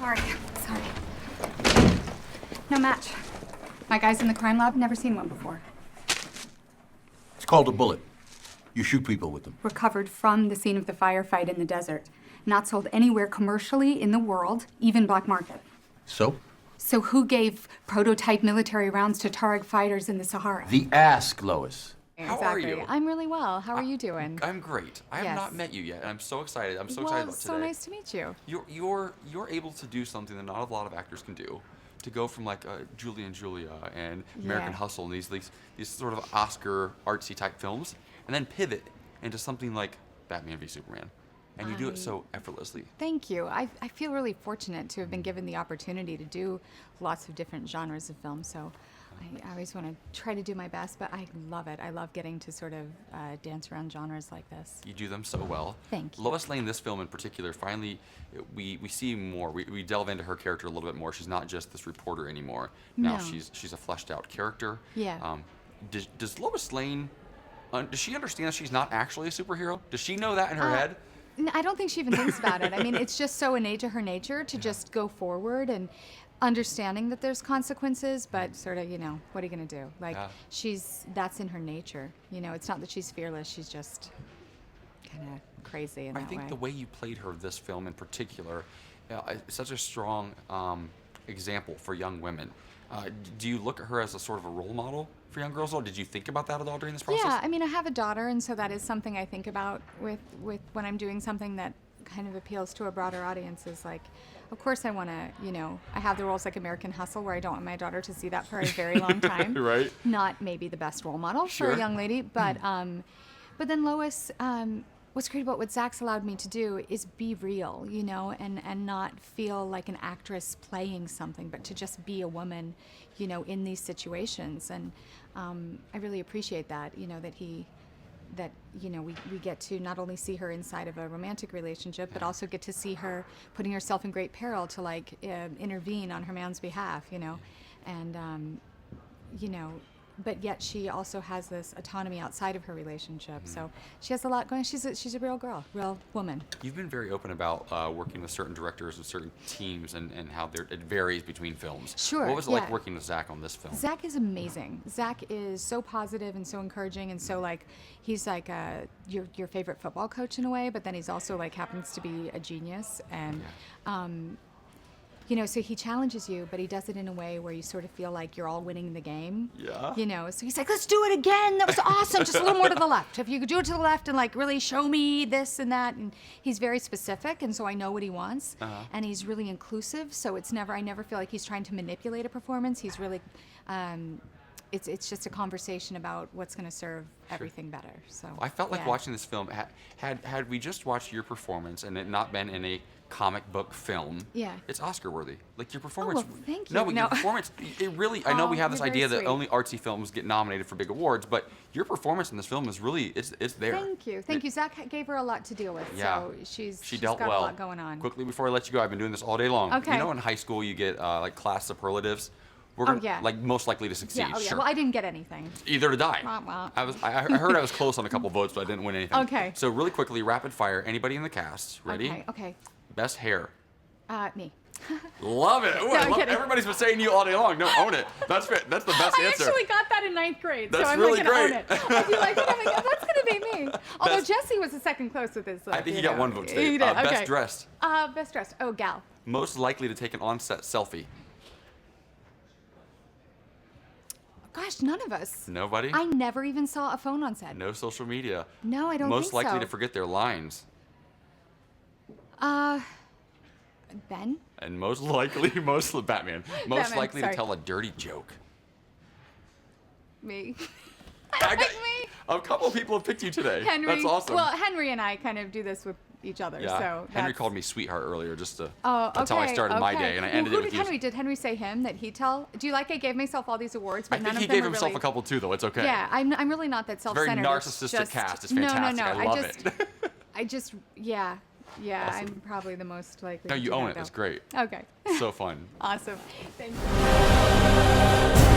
Sorry. No match. My guys in the crime lab, never seen one before. It's called a bullet. You shoot people with them. Recovered from the scene of the firefight in the desert. Not sold anywhere commercially in the world, even black market. So? So who gave prototype military rounds to Tuareg fighters in the Sahara? The ask, Lois. How are you? I'm really well. How are you doing? I'm great. I have not met you yet, and I'm so excited. I'm so excited about today. Well, so nice to meet you. You're able to do something that not a lot of actors can do. To go from like Julie and Julia and American Hustle and these sort of Oscar artsy type films, and then pivot into something like Batman v Superman. And you do it so effortlessly. Thank you. I feel really fortunate to have been given the opportunity to do lots of different genres of film. So I always want to try to do my best, but I love it. I love getting to sort of dance around genres like this. You do them so well. Thank you. Lois Lane, this film in particular, finally, we see more. We delve into her character a little bit more. She's not just this reporter anymore. Now she's a fleshed out character. Yeah. Does Lois Lane, does she understand that she's not actually a superhero? Does she know that in her head? I don't think she even thinks about it. I mean, it's just so innate to her nature to just go forward and understanding that there's consequences, but sort of, what are you going to do? Like, that's in her nature. It's not that she's fearless. She's just kind of crazy in that way. I think the way you played her this film in particular, is such a strong example for young women. Do you look at her as a sort of a role model for young girls, or did you think about that at all during this process? Yeah, I mean, I have a daughter, and so that is something I think about with when I'm doing something that kind of appeals to a broader audience. Is like, of course I want to, I have the roles like American Hustle where I don't want my daughter to see that for a very long time. Right. Not maybe the best role model for a young lady, but then Lois, what's great about what Zach's allowed me to do is be real, and not feel like an actress playing something, but to just be a woman, in these situations. And I really appreciate that, that we get to not only see her inside of a romantic relationship, but also get to see her putting herself in great peril to intervene on her man's behalf, and but yet she also has this autonomy outside of her relationship. So she has a lot going. She's a real girl, real woman. You've been very open about working with certain directors and certain teams and how it varies between films. Sure. What was it like working with Zach on this film? Zach is amazing. Zach is so positive and so encouraging, and so he's like your favorite football coach in a way, but then he's also happens to be a genius. And so he challenges you, but he does it in a way where you sort of feel like you're all winning the game. Yeah. So he's like, let's do it again. That was awesome. Just a little more to the left. If you could do it to the left and really show me this and that. And he's very specific, and so I know what he wants. And he's really inclusive, so I never feel like he's trying to manipulate a performance. He's really, it's just a conversation about what's going to serve everything better. So I felt like watching this film, had we just watched your performance and it not been in a comic book film, it's Oscar worthy. Like your performance. Oh, well, thank you. No, but your performance, it really, I know we have this idea that sweet. only artsy films get nominated for big awards, but your performance in this film is really, it's there. Thank you. Zach gave her a lot to deal with, so she's dealt got well. a lot going on. Quickly before I let you go, I've been doing this all day long. Okay. In high school you get class superlatives. We're gonna, most likely to succeed. Sure. Well, I didn't get anything. Either did I. Well. I heard I was close on a couple votes, but I didn't win anything. Okay. So really quickly, rapid fire. Anybody in the cast? Ready? Okay. Best hair. Me. Love it. Ooh, everybody's been saying you all day long. No, own it. That's the best answer. I actually got that in 9th grade, That's so I'm really gonna great. own it. I'd be like, oh my God, that's gonna be me. Although Jesse was the second close with his. I think he got one vote today. He did. Okay. Best dressed. Best dressed. Oh, gal. Most likely to take an on-set selfie. Gosh, none of us. Nobody? I never even saw a phone on set. No social media. No, I don't think so. Most likely to forget their lines. Ben? And most Batman. Most likely to tell a dirty joke. Me. Me. A couple of people have picked you today. Henry. That's awesome. Well, Henry and I kind of do this with each other. Yeah. So Henry called me sweetheart earlier just to. That's how I started my day, and I ended it with Henry? Did Henry say him that he tell? Do you like I gave myself all these awards, but I none think of he them gave himself really... a couple too, though. It's okay. Yeah, I'm really not that self-centered. Very narcissistic cast. It's fantastic. No. I love it. I just yeah. Awesome. I'm probably the most likely. No, to you do own that, it. though. It's great. Okay. So fun. Awesome. Thank you.